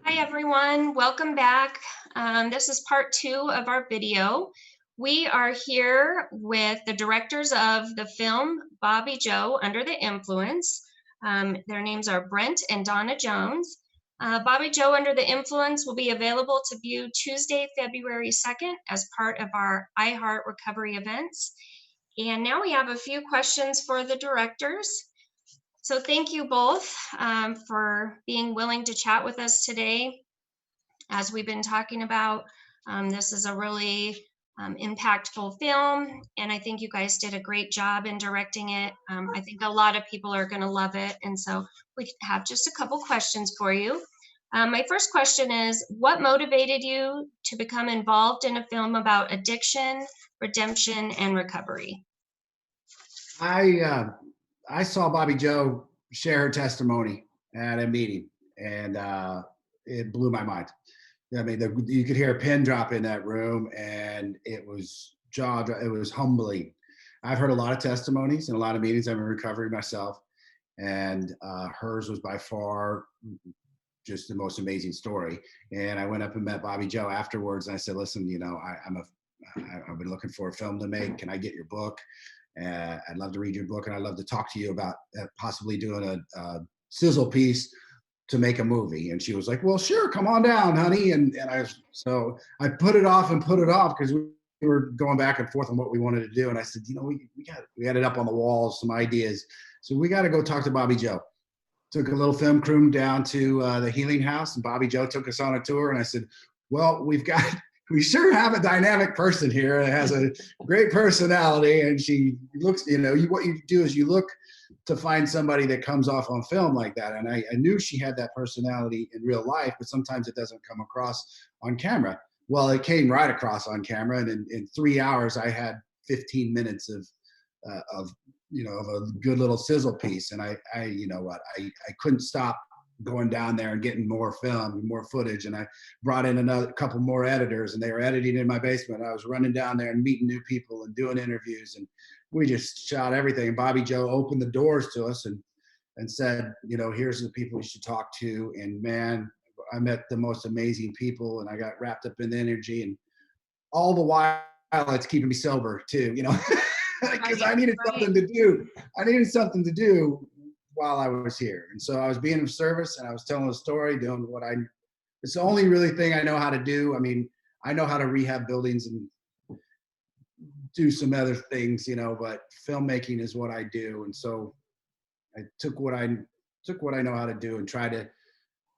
Hi, everyone. Welcome back. This is part two of our video. We are here with the directors of the film Bobbi Jo Under the Influence. Their names are Brent and Donna Jones. Bobbi Jo Under the Influence will be available to view Tuesday, February 2nd as part of our iHeart Recovery events. And now we have a few questions for the directors. So thank you both for being willing to chat with us today. As we've been talking about, this is a really impactful film, and I think you guys did a great job in directing it. I think a lot of people are going to love it, and so we have just a couple questions for you. My first question is, what motivated you to become involved in a film about addiction, redemption, and recovery? I uh, I saw Bobbi Jo share her testimony at a meeting, and it blew my mind. I mean, you could hear a pin drop in that room, and it was it was humbling. I've heard a lot of testimonies and a lot of meetings. I'm in recovery myself, and hers was by far just the most amazing story. And I went up and met Bobbi Jo afterwards, and I said, "Listen, I've been looking for a film to make. Can I get your book? I'd love to read your book, and I'd love to talk to you about possibly doing a sizzle piece to make a movie." And she was like, "Well, sure, come on down, honey." So I put it off and put it off because we were going back and forth on what we wanted to do. And I said, we had it up on the walls, some ideas. So we got to go talk to Bobbi Jo. Took a little film crew down to the Healing House, and Bobbi Jo took us on a tour. And I said, "Well, we sure have a dynamic person here that has a great personality." And she looks, what you do is you look to find somebody that comes off on film like that. And I knew she had that personality in real life, but sometimes it doesn't come across on camera. Well, it came right across on camera. And in 3 hours, I had 15 minutes of of a good little sizzle piece. And I couldn't stop going down there and getting more film and more footage. And I brought in another couple more editors, and they were editing in my basement. I was running down there and meeting new people and doing interviews, and we just shot everything. And Bobbi Jo opened the doors to us and said, "Here's the people you should talk to." And man, I met the most amazing people, and I got wrapped up in the energy, and all the while it's keeping me sober too, because I needed something to do. I needed something to do while I was here. And so I was being of service, and I was telling a story, doing it's the only really thing I know how to do. I mean, I know how to rehab buildings and do some other things, but filmmaking is what I do. And so I took what I know how to do and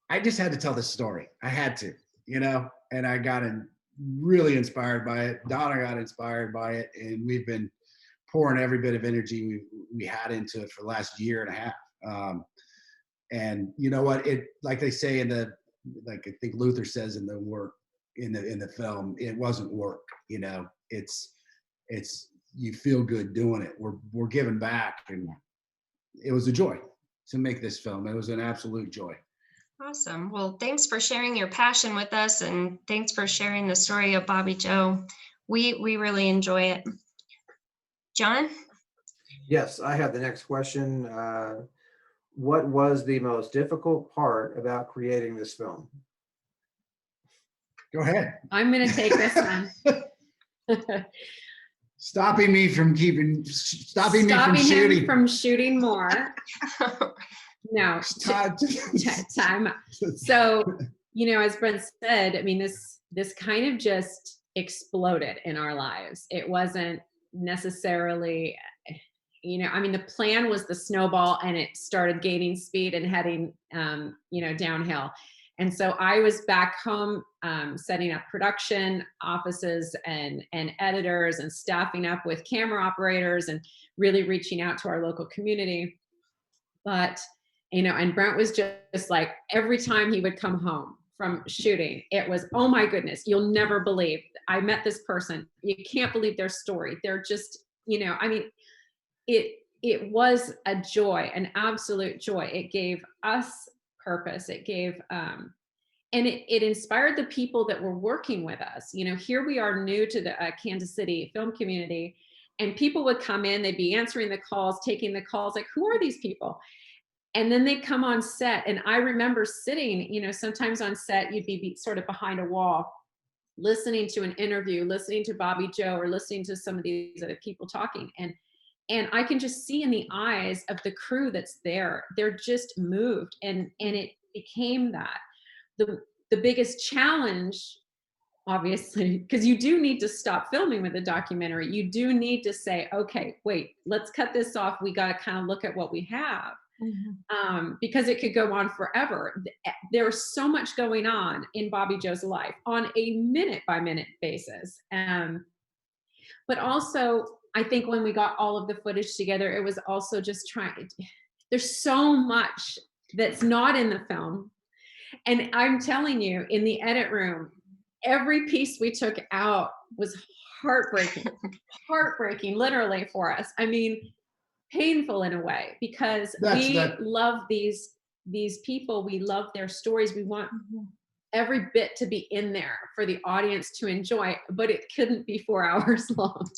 I just had to tell this story. I had to, and I got really inspired by it. Donna got inspired by it, and we've been pouring every bit of energy we had into it for the last year and a half. And you know what? It, like they say I think Luther says in the work in the film, it wasn't work. It's you feel good doing it. We're giving back, and it was a joy to make this film. It was an absolute joy. Awesome. Well, thanks for sharing your passion with us, and thanks for sharing the story of Bobbi Jo. We really enjoy it. John? Yes, I have the next question. What was the most difficult part about creating this film? Go ahead. I'm going to take this one. Stopping me from shooting. Him from shooting more. No, time. So, as Brent said, I mean, this kind of just exploded in our lives. It wasn't necessarily, the plan was the snowball, and it started gaining speed and heading, downhill. And so I was back home, setting up production offices and editors and staffing up with camera operators and really reaching out to our local community. But, and Brent was just like, every time he would come home from shooting, it was, "Oh my goodness, you'll never believe I met this person. You can't believe their story. They're just, it was a joy, an absolute joy. It gave us purpose. It gave, and it inspired the people that were working with us. Here we are, new to the Kansas City film community, and people would come in, they'd be answering the calls, taking the calls, like, who are these people? And then they'd come on set, and I remember sitting, sometimes on set, you'd be sort of behind a wall, listening to an interview, listening to Bobbi Jo, or listening to some of these other people talking. And I can just see in the eyes of the crew that's there, they're just moved. And it became that. The biggest challenge, obviously, because you do need to stop filming with a documentary. You do need to say, okay, wait, let's cut this off. We got to kind of look at what we have. Because it could go on forever. There was so much going on in Bobbi Jo's life on a minute by minute basis. But also, I think when we got all of the footage together, it was also just there's so much that's not in the film. And I'm telling you, in the edit room, every piece we took out was heartbreaking, literally, for us. I mean, painful in a way, because we love these people. We love their stories. We want every bit to be in there for the audience to enjoy, but it couldn't be 4 hours long.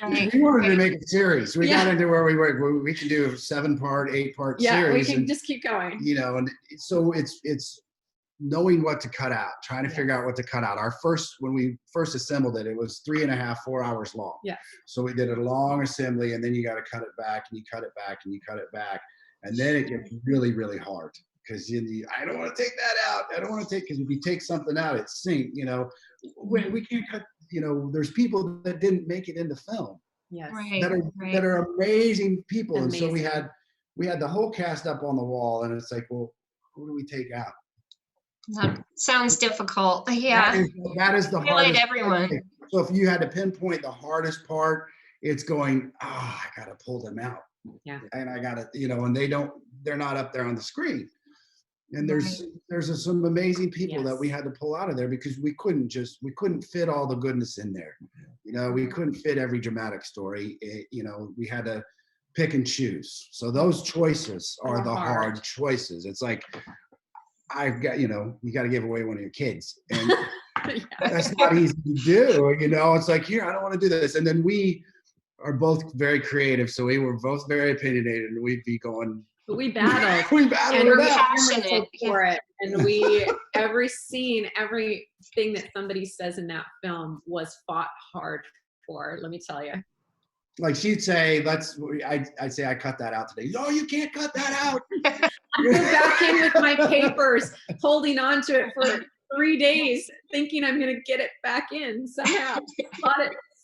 Right. We wanted to make a series. We got into where we can do a 7-part, 8-part series. Yeah, we can just keep going. And so it's knowing what to cut out, trying to figure out what to cut out. When we first assembled it, it was 3.5, 4 hours long. Yeah. So we did a long assembly, and then you got to cut it back, and you cut it back, and you cut it back. And then it gets really, really hard, because I don't want to take that out. I don't want to because if you take something out, it's sync, we can't cut, there's people that didn't make it into film. Yes. That are amazing people. Amazing. And so we had the whole cast up on the wall, and it's like, well, who do we take out? That sounds difficult. Yeah. That is the hardest. Like everyone. Part. So if you had to pinpoint the hardest part, it's going, I got to pull them out. Yeah. And I got to, and they're not up there on the screen. And there's some amazing people that we had to pull out of there, because we couldn't fit all the goodness in there. We couldn't fit every dramatic story. We had to pick and choose. So those choices are the hard choices. It's like, I've got, you got to give away one of your kids, and that's not easy to do. It's like, here, I don't want to do this. And then we are both very creative. So we were both very opinionated, and we'd be going, but we battled. And we're passionate for it. And every scene, everything that somebody says in that film was fought hard for, let me tell you. Like she'd say, I'd say, I cut that out today. No, you can't cut that out. I go back in with my papers, holding on to it for 3 days, thinking I'm going to get it back in somehow.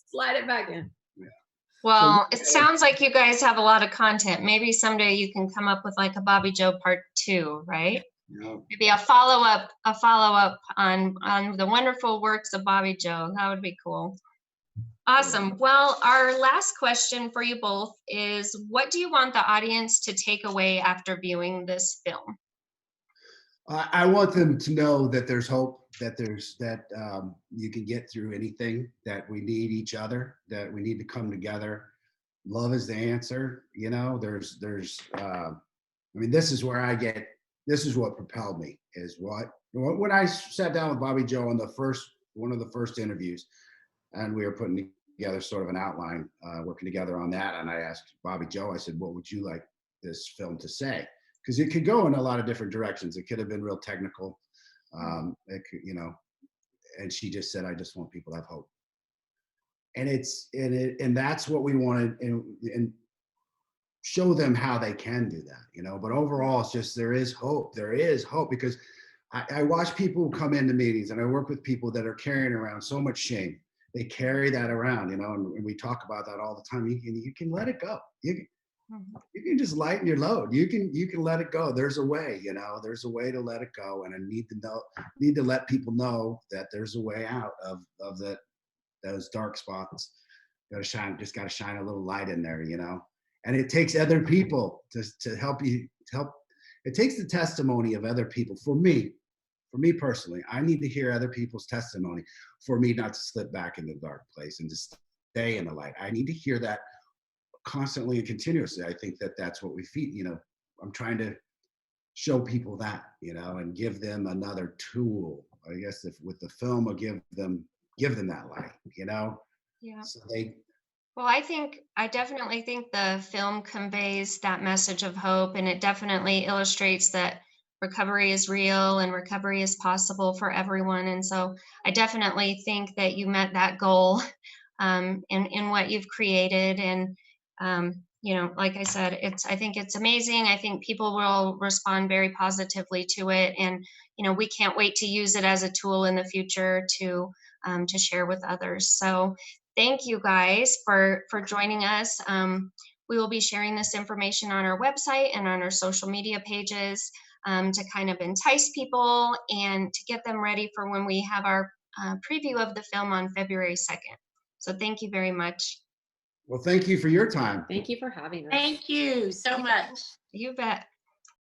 Slide it back in. Yeah. Well, it sounds like you guys have a lot of content. Maybe someday you can come up with like a Bobbi Jo part 2, right? Yeah. Maybe a follow-up on the wonderful works of Bobbi Jo. That would be cool. Awesome. Well, our last question for you both is, what do you want the audience to take away after viewing this film? I want them to know that there's hope, that you can get through anything, that we need each other, that we need to come together. Love is the answer. This is where this is what propelled me, is when I sat down with Bobbi Jo on one of the first interviews, and we were putting together sort of an outline, working together on that. And I asked Bobbi Jo, I said, what would you like this film to say? Because it could go in a lot of different directions. It could have been real technical. It could, and she just said, I just want people to have hope. And that's what we wanted, and show them how they can do that, but overall, it's just, there is hope, because I watch people come into meetings, and I work with people that are carrying around so much shame. They carry that around, and we talk about that all the time. You can let it go. You can just lighten your load. You can let it go. There's a way, there's a way to let it go. And I need to let people know that there's a way out of those dark spots. Got to shine a little light in there, and it takes other people to help you, it takes the testimony of other people. For me personally, I need to hear other people's testimony for me not to slip back in the dark place and to stay in the light. I need to hear that constantly and continuously. I think that's what we feed. I'm trying to show people that, and give them another tool. I guess with the film, I'll give them that light, Yeah. So Well, I definitely think the film conveys that message of hope, and it definitely illustrates that recovery is real and recovery is possible for everyone. And so I definitely think that you met that goal in what you've created. And like I said, I think it's amazing. I think people will respond very positively to it, and we can't wait to use it as a tool in the future to share with others. So thank you guys for joining us. We will be sharing this information on our website and on our social media pages to kind of entice people and to get them ready for when we have our preview of the film on February 2nd. So thank you very much. Well, thank you for your time. Thank you for having us. Thank you so much. You bet.